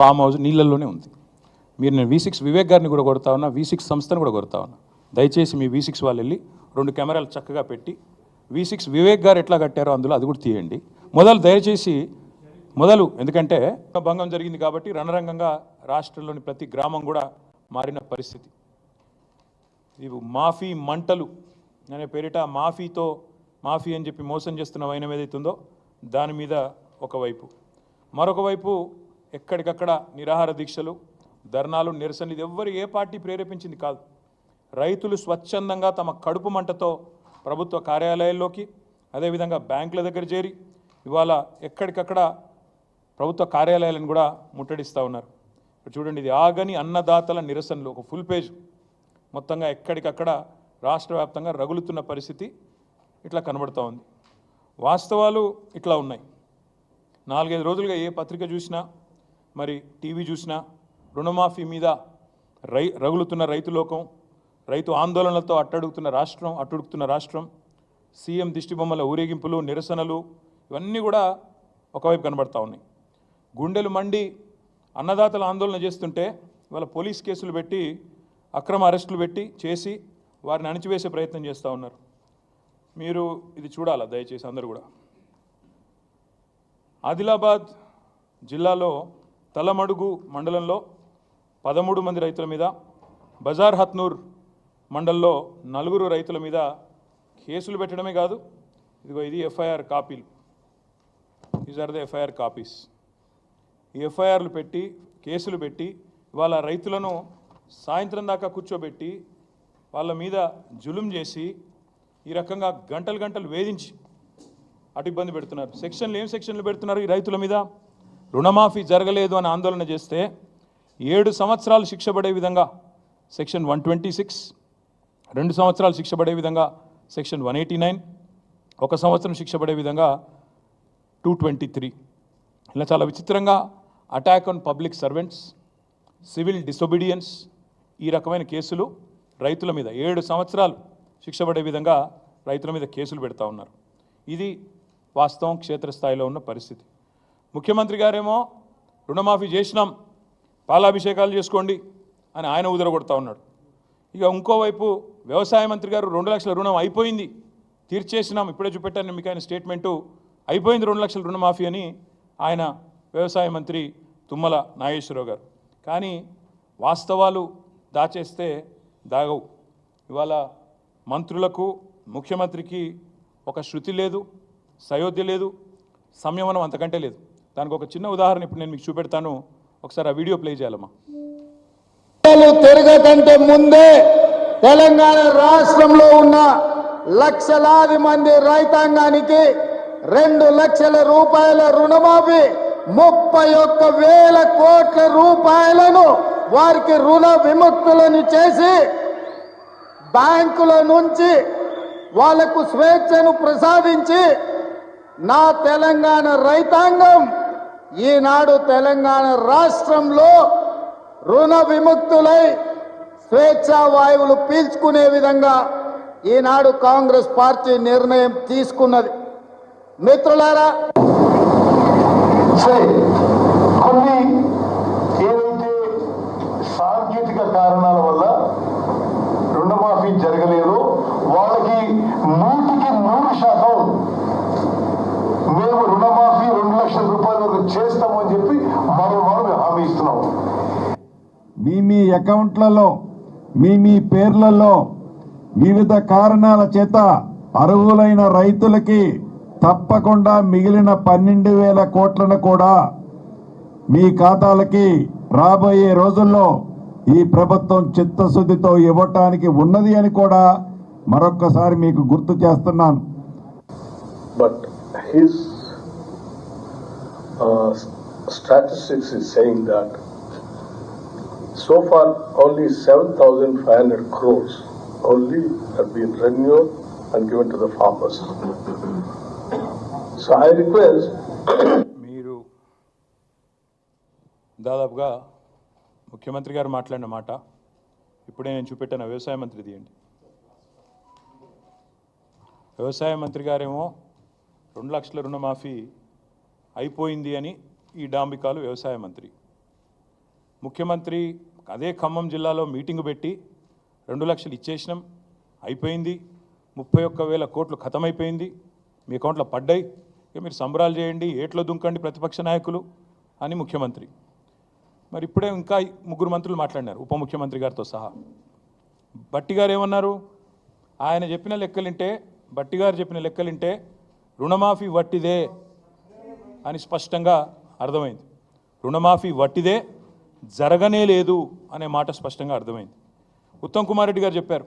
Farm house నీళ్ళల్లోనే ఉంది. మీరు నేను V6 వివేక్ గారిని కూడా కొడతా ఉన్నా, V6 సంస్థను కూడా కొడతా ఉన్నా. దయచేసి మీ V6 వాళ్ళు వెళ్ళి 2 కెమెరాలు చక్కగా పెట్టి V6 వివేక్ గారు ఎట్లా కట్టారో అందులో అది కూడా తీయండి. దయచేసి ఎందుకంటే భంగం జరిగింది కాబట్టి రణరంగంగా రాష్ట్రంలోని ప్రతి గ్రామం కూడా మారిన పరిస్థితి. ఇవి మాఫీ మంటలు అనే పేరిట మాఫీ అని చెప్పి మోసం చేస్తున్న వైనం ఏదైతుందో దాని మీద ఒకవైపు, మరొక వైపు ఎక్కడికక్కడ నిరాహార దీక్షలు, ధర్నాలు, నిరసనలు. ఇది ఎవ్వరు ఏ పార్టీ ప్రేరేపించింది కాదు. రైతులు స్వచ్ఛందంగా తమ కడుపు మంటతో ప్రభుత్వ కార్యాలయాల్లోకి, అదేవిధంగా బ్యాంకుల దగ్గర చేరి ఇవాళ ఎక్కడికక్కడ ప్రభుత్వ కార్యాలయాలను కూడా ముట్టడిస్తూ ఉన్నారు. ఇప్పుడు చూడండి, ఇది ఆగని అన్నదాతల నిరసనలు, ఒక ఫుల్ పేజ్ మొత్తంగా ఎక్కడికక్కడ రాష్ట్ర వ్యాప్తంగా రగులుతున్న పరిస్థితి ఇట్లా కనబడుతూ ఉంది. వాస్తవాలు ఇట్లా ఉన్నాయి. 4-5 రోజులుగా ఏ పత్రిక చూసినా, మరి టీవీ చూసినా రుణమాఫీ మీద రగులుతున్న రైతు లోకం, రైతు ఆందోళనలతో అట్టుడుకుతున్న రాష్ట్రం, సీఎం దిష్టిబొమ్మల ఊరేగింపులు, నిరసనలు, ఇవన్నీ కూడా ఒకవైపు కనబడతా ఉన్నాయి. గుండెలు మండి అన్నదాతల ఆందోళన చేస్తుంటే ఇవాళ పోలీస్ కేసులు పెట్టి, అక్రమ అరెస్టులు పెట్టి చేసి వారిని అణిచివేసే ప్రయత్నం చేస్తూ ఉన్నారు. మీరు ఇది చూడాలా దయచేసి అందరూ కూడా. ఆదిలాబాద్ జిల్లాలో తలమడుగు మండలంలో 13 మంది రైతుల మీద, బజార్ హత్నూర్ మండల్లో 4 రైతుల మీద కేసులు పెట్టడమే కాదు, ఇది ఎఫ్ఐఆర్ కాపీలు. These are the FIR copies. ఈ ఎఫ్ఐఆర్లు పెట్టి, కేసులు పెట్టి ఇవాళ రైతులను సాయంత్రం దాకా కూర్చోబెట్టి వాళ్ళ మీద జులుం చేసి ఈ రకంగా గంటలు వేధించి అటు ఇబ్బంది పెడుతున్నారు. ఏం సెక్షన్లు పెడుతున్నారు ఈ రైతుల మీద? రుణమాఫీ జరగలేదు అని ఆందోళన చేస్తే 7 సంవత్సరాలు శిక్ష పడే విధంగా సెక్షన్ 126, 2 సంవత్సరాలు శిక్ష పడే విధంగా సెక్షన్ 189, 1 సంవత్సరం శిక్ష పడే విధంగా 223. ఇలా చాలా విచిత్రంగా attack on public servants, civil disobedience, ఈ రకమైన కేసులు రైతుల మీద 7 సంవత్సరాలు శిక్ష పడే విధంగా రైతుల మీద కేసులు పెడతా ఉన్నారు. ఇది వాస్తవం, క్షేత్రస్థాయిలో ఉన్న పరిస్థితి. ముఖ్యమంత్రి గారేమో రుణమాఫీ చేసినాం, పాలాభిషేకాలు చేసుకోండి అని ఆయన ఉదరగొడతా ఉన్నాడు. ఇక ఇంకోవైపు వ్యవసాయ మంత్రి గారు 2 లక్షల రుణం అయిపోయింది, తీర్చేసినాం, ఇప్పుడే చూపెట్టాను మీకు ఆయన స్టేట్మెంటు, అయిపోయింది 2 లక్షల రుణమాఫీ అని ఆయన వ్యవసాయ మంత్రి తుమ్మల నాగేశ్వరరావు గారు. కానీ వాస్తవాలు దాచేస్తే దాగవు. ఇవాళ మంత్రులకు, ముఖ్యమంత్రికి ఒక శృతి లేదు, సయోధ్య లేదు, సంయమనం అంతకంటే లేదు. దానికి ఒక చిన్న ఉదాహరణ ఇప్పుడు నేను మీకు చూపెడతాను, ఒకసారి ఆ వీడియో ప్లే చేయాలమ్మా. తిరగకంటే ముందే తెలంగాణ రాష్ట్రంలో ఉన్న లక్షలాది మంది రైతాంగానికి 2 లక్షల రూపాయల రుణమాఫీ, 31,000 కోట్ల రూపాయలను వారికి రుణ విముక్తులను చేసి బ్యాంకుల నుంచి వాళ్లకు స్వేచ్ఛను ప్రసాదించి నా తెలంగాణ రైతాంగం ఈనాడు తెలంగాణ రాష్ట్రంలో రుణ విముక్తులై స్వేచ్ఛా వాయువులు పీల్చుకునే విధంగా ఈనాడు కాంగ్రెస్ పార్టీ నిర్ణయం తీసుకున్నది. మిత్రులారా, కొన్ని ఏదైతే సాంకేతిక కారణాల వల్ల రుణమాఫీ జరగలేదు, వాళ్ళకి 100% మేము రుణమాఫీ 2 లక్షల రూపాయల వరకు చేస్తామని చెప్పి మనం హామీ ఇస్తున్నాం. మీ అకౌంట్లలో మీ పేర్లలో వివిధ కారణాల చేత అర్హులైన రైతులకి తప్పకుండా మిగిలిన 12,000 కోట్లను కూడా మీ ఖాతాలకి రాబోయే రోజుల్లో ఈ ప్రభుత్వం చిత్తశుద్ధితో ఇవ్వటానికి ఉన్నది అని కూడా మరొక్కసారి మీకు గుర్తు చేస్తున్నాను. But his statistics is saying that so far only 7,500 crores only have been renewed and given to the farmers. So I request మీరు దాదాపుగా ముఖ్యమంత్రి గారు మాట్లాడిన మాట ఇప్పుడే నేను చూపెట్టాను. వ్యవసాయ మంత్రి తీయండి. వ్యవసాయ మంత్రి గారేమో 2 లక్షల రుణమాఫీ అయిపోయింది అని ఈ డాంబికాలు వ్యవసాయ మంత్రి. ముఖ్యమంత్రి అదే ఖమ్మం జిల్లాలో మీటింగు పెట్టి 2 లక్షలు ఇచ్చేసినాం, అయిపోయింది, 31,000 కోట్లు ఖతమైపోయింది, మీ అకౌంట్లో పడ్డాయి, ఇక మీరు సంబరాలు చేయండి, ఏట్లో దుంకండి ప్రతిపక్ష నాయకులు అని ముఖ్యమంత్రి. మరి ఇప్పుడే ఇంకా 3 మంత్రులు మాట్లాడినారు ఉప ముఖ్యమంత్రి గారితో సహా. బట్టి గారు ఏమన్నారు? ఆయన చెప్పిన లెక్కలింటే, బట్టి గారు చెప్పిన లెక్కలింటే రుణమాఫీ వట్టిదే అని స్పష్టంగా అర్థమైంది. రుణమాఫీ వట్టిదే, జరగనే లేదు అనే మాట స్పష్టంగా అర్థమైంది. ఉత్తమ్ కుమార్ రెడ్డి గారు చెప్పారు,